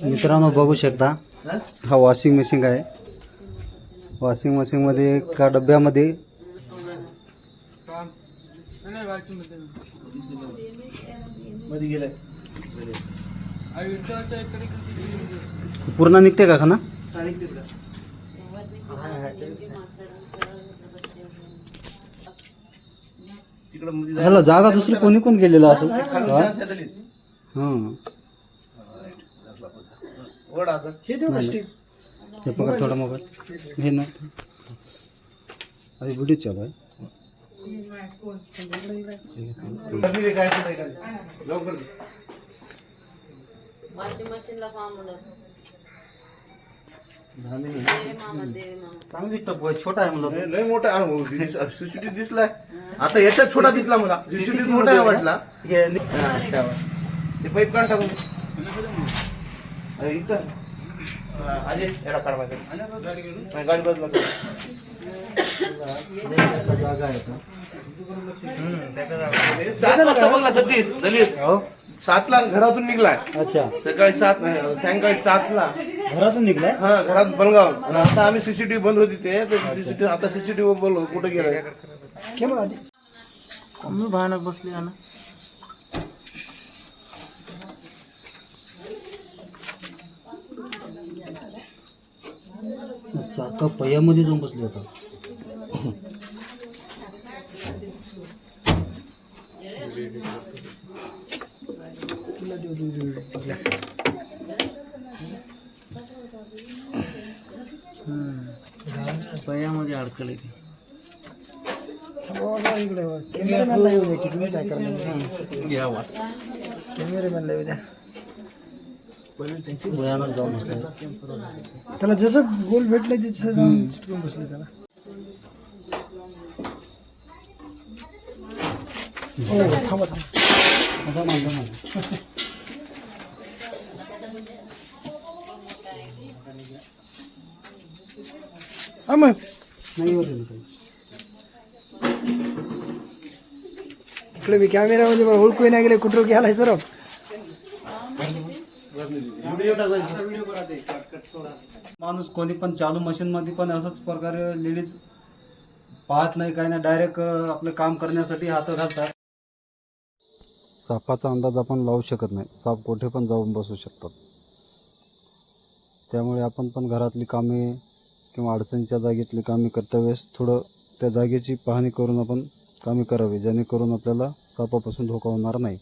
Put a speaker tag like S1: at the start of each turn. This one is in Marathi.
S1: मित्रांनो बघू शकता, हा वॉशिंग मशीन आहे. वॉशिंग मशीन मध्ये एका डब्यामध्ये पूर्ण निघते का खाना? ह्याला जागा दुसरी कोणी कोण गेलेलं असं? हे पकड थोडा मोबाईल हे ना, अरे व्हिडिओ चालू आहे. चांगली टप छोटा आहे मला,
S2: लय मोठा सीसीटीव्ही दिसलाय. आता याच्यात छोटा दिसला मला, सीसीटीव्ही मोठा आहे वाटला. ते पाईप काढ टाकून इथं अजय याला काढवायचं गाडी बदला.
S1: जागा आहे का?
S2: 7 वाजता बघला दलित 7ला घरातून निघलाय.
S1: अच्छा,
S2: सकाळी 7 सायंकाळी 7ला
S1: घरातून निघलाय.
S2: हा, घरात बलगाव. आणि आता आम्ही सीसीटीव्ही बंद होती ते सीसीटीव्ही, आता सीसीटीव्ही बोललो कुठे गेलाय.
S3: कमी भयानक बसली ना.
S1: चाका पयामध्ये जाऊन बसले आता.
S3: पयामध्ये अडकले ते.
S4: कॅमेरामॅनला येऊ द्या की, तुम्ही काय करणार?
S3: घ्यावा
S4: कॅमेरामॅनला येऊ द्या.
S1: भयानक जाऊन बसले.
S4: त्याला जसं गोल भेटलं तसं जाऊन चिटकून बसले त्याला. हो, थांबा हा मग
S1: नाही होत काही.
S4: इकडे मी कॅमेरामध्ये ओळखू नाही गेले, कुठं गेलाय सर.
S1: माणूस कोणी पण चालू मशीन मध्ये पण असंच प्रकारे लेडीज पाहत नाही, काही नाही, डायरेक्ट आपलं काम करण्यासाठी हात घालतात. सापाचा अंदाज आपण लावू शकत नाही, साप कुठे पण जाऊन बसू शकतात. त्यामुळे आपण पण घरातली कामे किंवा अडचणीच्या जागेतली कामे करता वेळेस थोडं त्या जागेची पाहणी करून आपण कामे करावी, जेणेकरून आपल्याला सापापासून धोका होणार नाही.